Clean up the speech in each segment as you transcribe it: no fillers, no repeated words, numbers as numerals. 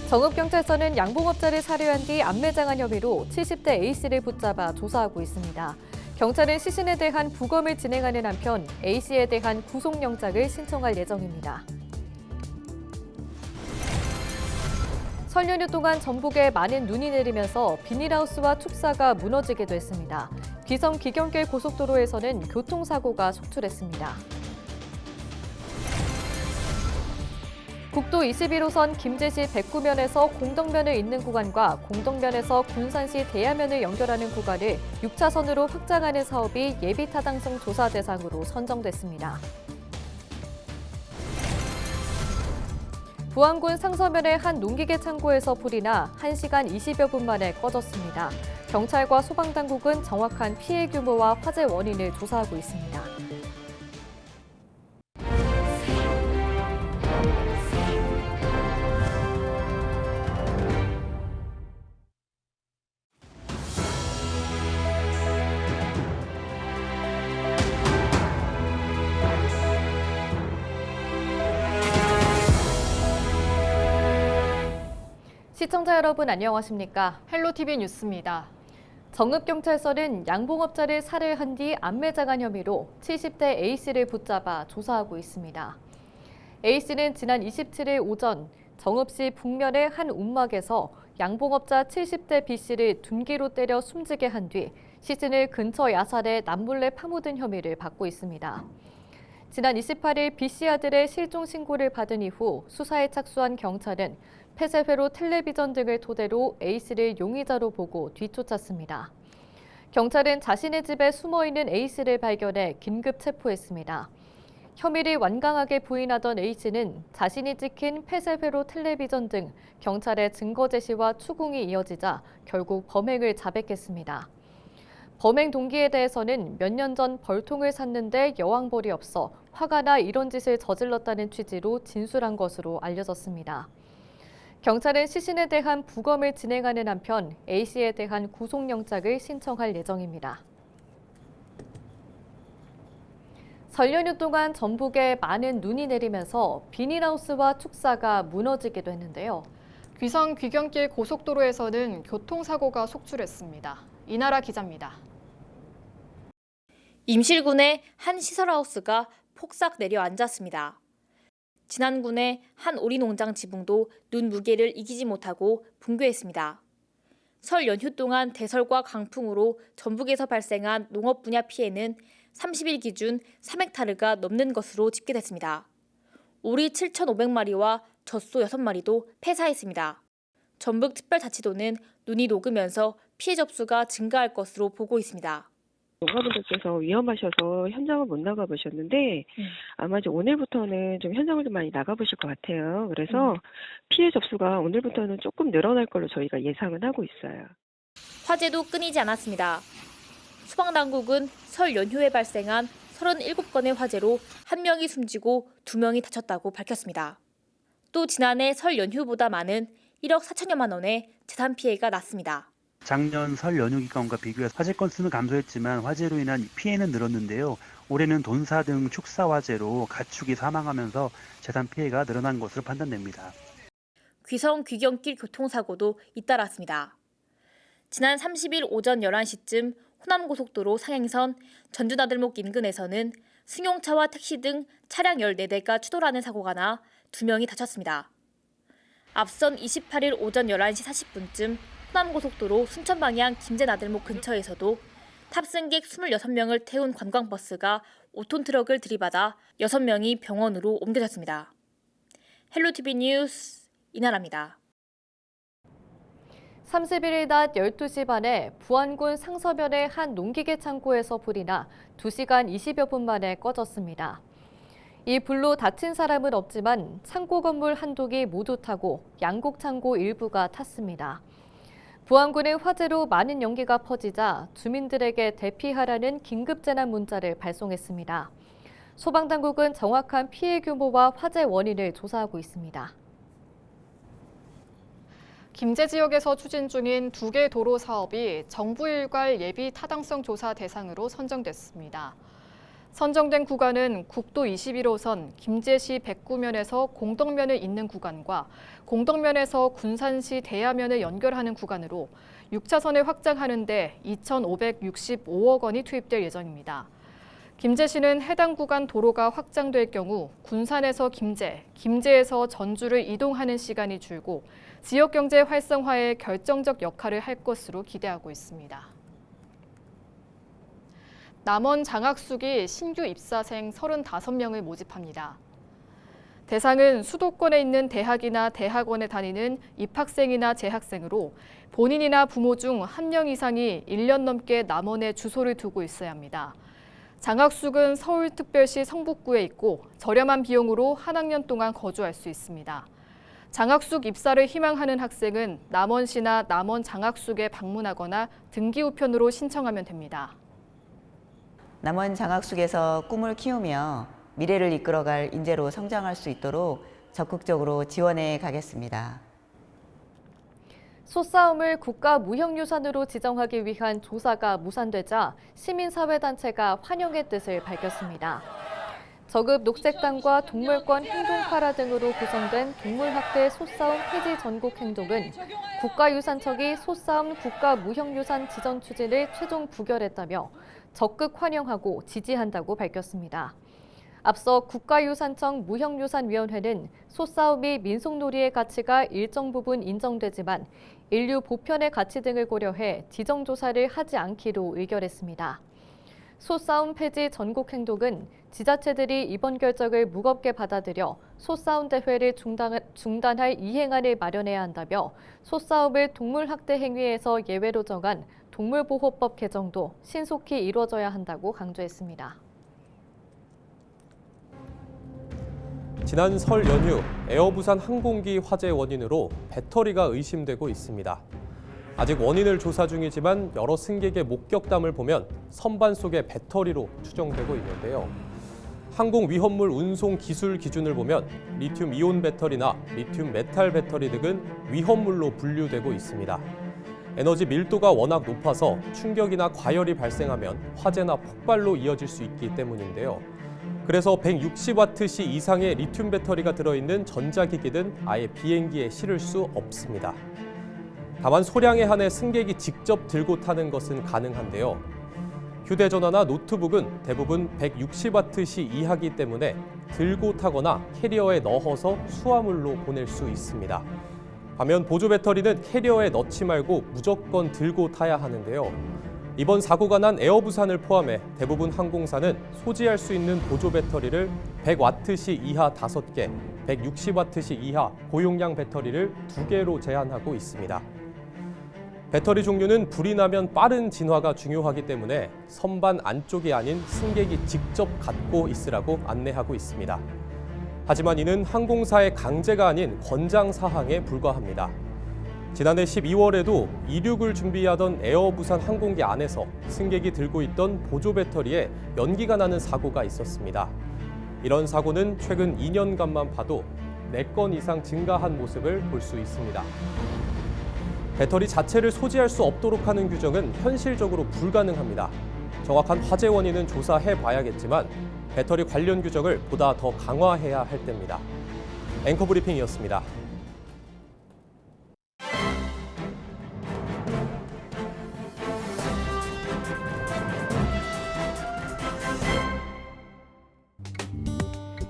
정읍경찰서는 양봉업자를 살해한 뒤 암매장한 혐의로 70대 A씨를 붙잡아 조사하고 있습니다. 경찰은 시신에 대한 부검을 진행하는 한편 A씨에 대한 구속영장을 신청할 예정입니다. 설 연휴 동안 전북에 많은 눈이 내리면서 비닐하우스와 축사가 무너지기도 했습니다. 귀성 귀경길 고속도로에서는 교통사고가 속출했습니다. 국도 21호선 김제시 백구면에서 공덕면을 잇는 구간과 공덕면에서 군산시 대야면을 연결하는 구간을 6차선으로 확장하는 사업이 예비타당성 조사 대상으로 선정됐습니다. 부안군 상서면의 한 농기계 창고에서 불이 나 1시간 20여 분 만에 꺼졌습니다. 경찰과 소방당국은 정확한 피해 규모와 화재 원인을 조사하고 있습니다. 시청자 여러분 안녕하십니까? 헬로티비 뉴스입니다. 정읍경찰서는 양봉업자를 살해한 뒤 암매장한 혐의로 70대 A씨를 붙잡아 조사하고 있습니다. A씨는 지난 27일 오전 정읍시 북면의 한 움막에서 양봉업자 70대 B씨를 둔기로 때려 숨지게 한 뒤 시신을 근처 야산에 남몰래 파묻은 혐의를 받고 있습니다. 지난 28일 B씨 아들의 실종 신고를 받은 이후 수사에 착수한 경찰은 폐쇄회로 텔레비전 등을 토대로 A씨를 용의자로 보고 뒤쫓았습니다. 경찰은 자신의 집에 숨어있는 A씨를 발견해 긴급 체포했습니다. 혐의를 완강하게 부인하던 A씨는 자신이 찍힌 폐쇄회로 텔레비전 등 경찰의 증거 제시와 추궁이 이어지자 결국 범행을 자백했습니다. 범행 동기에 대해서는 몇 년 전 벌통을 샀는데 여왕벌이 없어 화가 나 이런 짓을 저질렀다는 취지로 진술한 것으로 알려졌습니다. 경찰은 시신에 대한 부검을 진행하는 한편 A씨에 대한 구속영장을 신청할 예정입니다. 설 연휴 동안 전북에 많은 눈이 내리면서 비닐하우스와 축사가 무너지기도 했는데요. 귀성 귀경길 고속도로에서는 교통사고가 속출했습니다. 이나라 기자입니다. 임실군의 한 시설하우스가 폭삭 내려앉았습니다. 진안군의 한 오리농장 지붕도 눈 무게를 이기지 못하고 붕괴했습니다. 설 연휴 동안 대설과 강풍으로 전북에서 발생한 농업 분야 피해는 30일 기준 3헥타르가 넘는 것으로 집계됐습니다. 오리 7,500마리와 젖소 6마리도 폐사했습니다. 전북특별자치도는 눈이 녹으면서 피해 접수가 증가할 것으로 보고 있습니다. 농가분들께서 위험하셔서 현장을 못 나가보셨는데 아마 이제 오늘부터는 좀 현장을 좀 많이 나가보실 것 같아요. 그래서 피해 접수가 오늘부터는 조금 늘어날 걸로 저희가 예상은 하고 있어요. 화재도 끊이지 않았습니다. 소방당국은 설 연휴에 발생한 37건의 화재로 1명이 숨지고 2명이 다쳤다고 밝혔습니다. 또 지난해 설 연휴보다 많은 1억 4천여만 원의 재산 피해가 났습니다. 작년 설 연휴 기간과 비교해 화재 건수는 감소했지만 화재로 인한 피해는 늘었는데요. 올해는 돈사 등 축사 화재로 가축이 사망하면서 재산 피해가 늘어난 것으로 판단됩니다. 귀성 귀경길 교통사고도 잇따랐습니다. 지난 30일 오전 11시쯤 호남고속도로 상행선 전주나들목 인근에서는 승용차와 택시 등 차량 14대가 추돌하는 사고가 나 2명이 다쳤습니다. 앞선 28일 오전 11시 40분쯤 호남고속도로 순천방향 김제나들목 근처에서도 탑승객 26명을 태운 관광버스가 5톤 트럭을 들이받아 6명이 병원으로 옮겨졌습니다. 헬로티비 뉴스 이나라입니다. 31일 낮 12시 반에 부안군 상서면의 한 농기계 창고에서 불이 나 2시간 20여 분 만에 꺼졌습니다. 이 불로 다친 사람은 없지만 창고 건물 한동이 모두 타고 양곡 창고 일부가 탔습니다. 부안군은 화재로 많은 연기가 퍼지자 주민들에게 대피하라는 긴급재난 문자를 발송했습니다. 소방당국은 정확한 피해 규모와 화재 원인을 조사하고 있습니다. 김제 지역에서 추진 중인 2개 도로 사업이 정부 일괄 예비 타당성 조사 대상으로 선정됐습니다. 선정된 구간은 국도 21호선 김제시 백구면에서 공덕면을 잇는 구간과 공덕면에서 군산시 대야면을 연결하는 구간으로 6차선을 확장하는 데 2,565억 원이 투입될 예정입니다. 김제시는 해당 구간 도로가 확장될 경우 군산에서 김제, 김제에서 전주를 이동하는 시간이 줄고 지역 경제 활성화에 결정적 역할을 할 것으로 기대하고 있습니다. 남원 장학숙이 신규 입사생 35명을 모집합니다. 대상은 수도권에 있는 대학이나 대학원에 다니는 입학생이나 재학생으로 본인이나 부모 중 1명 이상이 1년 넘게 남원에 주소를 두고 있어야 합니다. 장학숙은 서울특별시 성북구에 있고 저렴한 비용으로 한 학년 동안 거주할 수 있습니다. 장학숙 입사를 희망하는 학생은 남원시나 남원 장학숙에 방문하거나 등기 우편으로 신청하면 됩니다. 남원 장학숙에서 꿈을 키우며 미래를 이끌어갈 인재로 성장할 수 있도록 적극적으로 지원해 가겠습니다. 소싸움을 국가무형유산으로 지정하기 위한 조사가 무산되자 시민사회단체가 환영의 뜻을 밝혔습니다. 저급 녹색당과 동물권 행동파라 등으로 구성된 동물학대 소싸움 폐지 전국행동은 국가유산청이 소싸움 국가무형유산 지정 추진을 최종 부결했다며 적극 환영하고 지지한다고 밝혔습니다. 앞서 국가유산청 무형유산위원회는 소싸움이 민속놀이의 가치가 일정 부분 인정되지만 인류 보편의 가치 등을 고려해 지정조사를 하지 않기로 의결했습니다. 소싸움 폐지 전국행동은 지자체들이 이번 결정을 무겁게 받아들여 소싸움 대회를 중단할 이행안을 마련해야 한다며 소싸움을 동물학대 행위에서 예외로 정한 동물보호법 개정도 신속히 이루어져야 한다고 강조했습니다. 지난 설 연휴 에어부산 항공기 화재 원인으로 배터리가 의심되고 있습니다. 아직 원인을 조사 중이지만 여러 승객의 목격담을 보면 선반 속의 배터리로 추정되고 있는데요. 항공 위험물 운송 기술 기준을 보면 리튬 이온 배터리나 리튬 메탈 배터리 등은 위험물로 분류되고 있습니다. 에너지 밀도가 워낙 높아서 충격이나 과열이 발생하면 화재나 폭발로 이어질 수 있기 때문인데요. 그래서 160와트시 이상의 리튬 배터리가 들어있는 전자기기는 아예 비행기에 실을 수 없습니다. 다만 소량에 한해 승객이 직접 들고 타는 것은 가능한데요. 휴대전화나 노트북은 대부분 160와트시 이하기 때문에 들고 타거나 캐리어에 넣어서 수화물로 보낼 수 있습니다. 반면 보조 배터리는 캐리어에 넣지 말고 무조건 들고 타야 하는데요. 이번 사고가 난 에어부산을 포함해 대부분 항공사는 소지할 수 있는 보조 배터리를 100와트시 이하 5개, 160와트시 이하 고용량 배터리를 2개로 제한하고 있습니다. 배터리 종류는 불이 나면 빠른 진화가 중요하기 때문에 선반 안쪽이 아닌 승객이 직접 갖고 있으라고 안내하고 있습니다. 하지만 이는 항공사의 강제가 아닌 권장 사항에 불과합니다. 지난해 12월에도 이륙을 준비하던 에어부산 항공기 안에서 승객이 들고 있던 보조 배터리에 연기가 나는 사고가 있었습니다. 이런 사고는 최근 2년간만 봐도 4건 이상 증가한 모습을 볼 수 있습니다. 배터리 자체를 소지할 수 없도록 하는 규정은 현실적으로 불가능합니다. 정확한 화재 원인은 조사해 봐야겠지만 배터리 관련 규정을 보다 더 강화해야 할 때입니다. 앵커 브리핑이었습니다.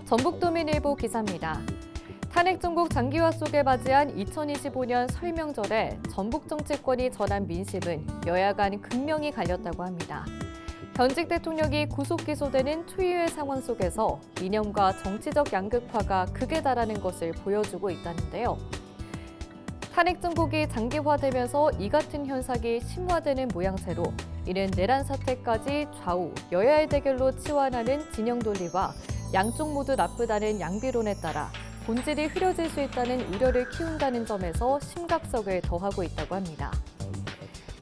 전북도민일보 기사입니다. 탄핵 정국 장기화 속에 맞이한 2025년 설 명절에 전북 정치권이 전한 민심은 여야 간 극명히 갈렸다고 합니다. 현직 대통령이 구속 기소되는 초유의 상황 속에서 이념과 정치적 양극화가 극에 달하는 것을 보여주고 있다는데요. 탄핵 정국이 장기화되면서 이 같은 현상이 심화되는 모양새로 이는 내란 사태까지 좌우 여야의 대결로 치환하는 진영 논리와 양쪽 모두 나쁘다는 양비론에 따라 본질이 흐려질 수 있다는 우려를 키운다는 점에서 심각성을 더하고 있다고 합니다.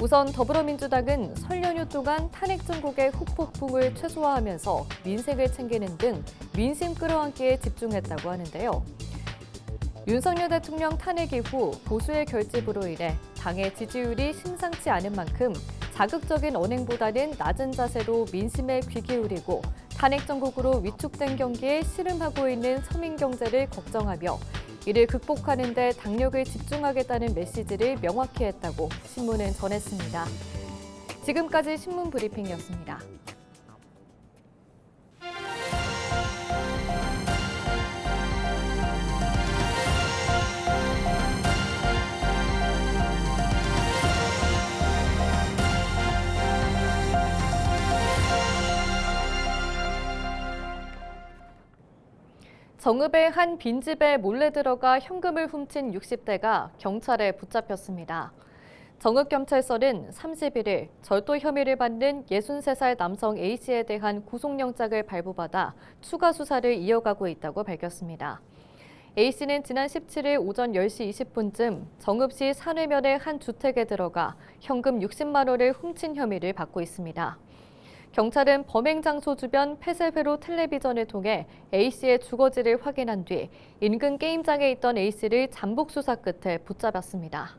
우선 더불어민주당은 설 연휴 동안 탄핵 정국의 후폭풍을 최소화하면서 민생을 챙기는 등 민심 끌어안기에 집중했다고 하는데요. 윤석열 대통령 탄핵 이후 보수의 결집으로 인해 당의 지지율이 심상치 않은 만큼 자극적인 언행보다는 낮은 자세로 민심에 귀 기울이고 탄핵 정국으로 위축된 경기에 씨름하고 있는 서민 경제를 걱정하며 이를 극복하는 데 당력을 집중하겠다는 메시지를 명확히 했다고 신문은 전했습니다. 지금까지 신문 브리핑이었습니다. 정읍의 한 빈집에 몰래 들어가 현금을 훔친 60대가 경찰에 붙잡혔습니다. 정읍경찰서는 31일 절도 혐의를 받는 63살 남성 A씨에 대한 구속영장을 발부받아 추가 수사를 이어가고 있다고 밝혔습니다. A씨는 지난 17일 오전 10시 20분쯤 정읍시 산회면의 한 주택에 들어가 현금 60만 원을 훔친 혐의를 받고 있습니다. 경찰은 범행 장소 주변 폐쇄회로 텔레비전을 통해 A씨의 주거지를 확인한 뒤 인근 게임장에 있던 A씨를 잠복 수사 끝에 붙잡았습니다.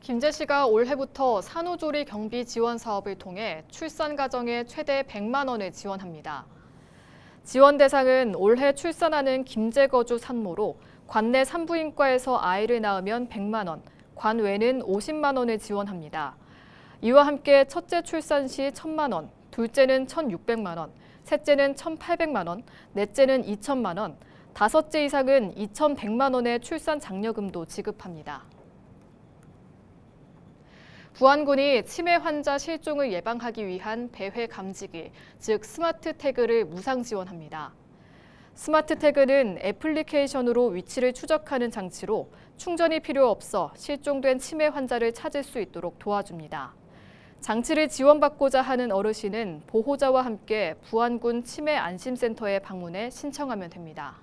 김제 씨가 올해부터 산후조리 경비 지원 사업을 통해 출산 가정에 최대 100만 원을 지원합니다. 지원 대상은 올해 출산하는 김제 거주 산모로 관내 산부인과에서 아이를 낳으면 100만 원, 관외는 50만 원을 지원합니다. 이와 함께 첫째 출산 시 1,000만 원, 둘째는 1,600만 원, 셋째는 1,800만 원, 넷째는 2,000만 원, 다섯째 이상은 2,100만 원의 출산 장려금도 지급합니다. 부안군이 치매 환자 실종을 예방하기 위한 배회 감지기, 즉 스마트 태그를 무상 지원합니다. 스마트 태그는 애플리케이션으로 위치를 추적하는 장치로 충전이 필요 없어 실종된 치매 환자를 찾을 수 있도록 도와줍니다. 장치를 지원받고자 하는 어르신은 보호자와 함께 부안군 치매 안심센터에 방문해 신청하면 됩니다.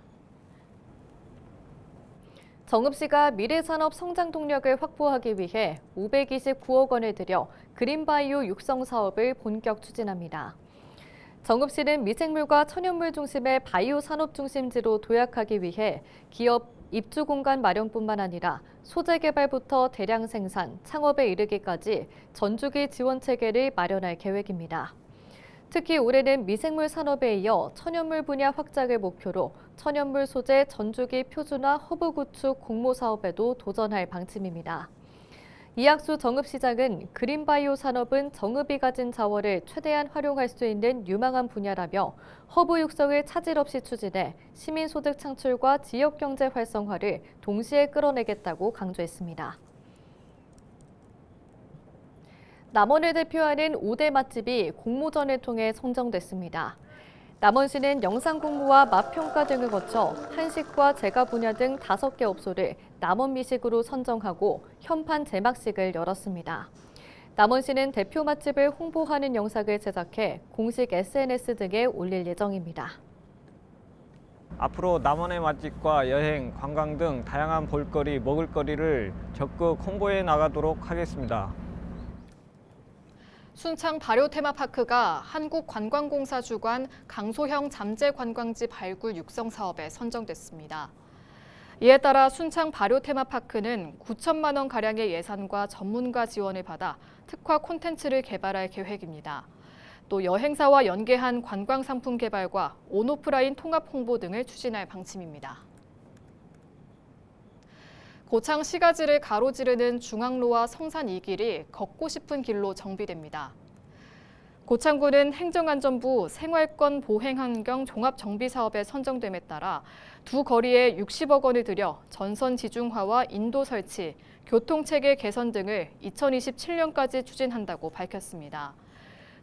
정읍시가 미래산업 성장 동력을 확보하기 위해 529억 원을 들여 그린바이오 육성 사업을 본격 추진합니다. 정읍시는 미생물과 천연물 중심의 바이오 산업 중심지로 도약하기 위해 기업 입주 공간 마련뿐만 아니라 소재 개발부터 대량 생산, 창업에 이르기까지 전주기 지원 체계를 마련할 계획입니다. 특히 올해는 미생물 산업에 이어 천연물 분야 확장을 목표로 천연물 소재 전주기 표준화 허브 구축 공모 사업에도 도전할 방침입니다. 이학수 정읍시장은 그린바이오 산업은 정읍이 가진 자원을 최대한 활용할 수 있는 유망한 분야라며 허브 육성을 차질 없이 추진해 시민소득 창출과 지역경제 활성화를 동시에 끌어내겠다고 강조했습니다. 남원을 대표하는 5대 맛집이 공모전을 통해 선정됐습니다. 남원시는 영상 공모와 맛평가 등을 거쳐 한식과 제과 분야 등 5개 업소를 남원미식으로 선정하고 현판 제막식을 열었습니다. 남원시는 대표 맛집을 홍보하는 영상을 제작해 공식 SNS 등에 올릴 예정입니다. 앞으로 남원의 맛집과 여행, 관광 등 다양한 볼거리, 먹을거리를 적극 홍보해 나가도록 하겠습니다. 순창 발효 테마파크가 한국관광공사 주관 강소형 잠재 관광지 발굴 육성 사업에 선정됐습니다. 이에 따라 순창 발효 테마파크는 9천만 원 가량의 예산과 전문가 지원을 받아 특화 콘텐츠를 개발할 계획입니다. 또 여행사와 연계한 관광 상품 개발과 온오프라인 통합 홍보 등을 추진할 방침입니다. 고창 시가지를 가로지르는 중앙로와 성산 2길이 걷고 싶은 길로 정비됩니다. 고창군은 행정안전부 생활권 보행환경 종합정비사업에 선정됨에 따라 두 거리에 60억 원을 들여 전선 지중화와 인도 설치, 교통체계 개선 등을 2027년까지 추진한다고 밝혔습니다.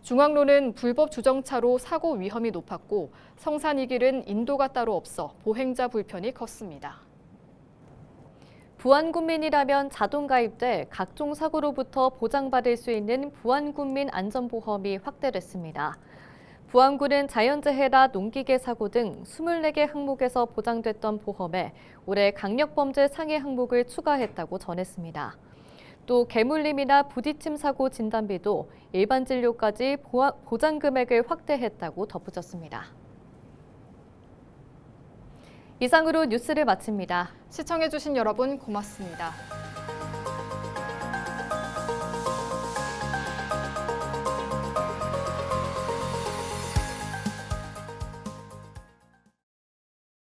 중앙로는 불법 주정차로 사고 위험이 높았고 성산 2길은 인도가 따로 없어 보행자 불편이 컸습니다. 부안군민이라면 자동 가입돼 각종 사고로부터 보장받을 수 있는 부안군민 안전보험이 확대됐습니다. 부안군은 자연재해나 농기계 사고 등 24개 항목에서 보장됐던 보험에 올해 강력범죄 상해 항목을 추가했다고 전했습니다. 또 개물림이나 부딪힘 사고 진단비도 일반 진료까지 보장 금액을 확대했다고 덧붙였습니다. 이상으로 뉴스를 마칩니다. 시청해주신 여러분 고맙습니다.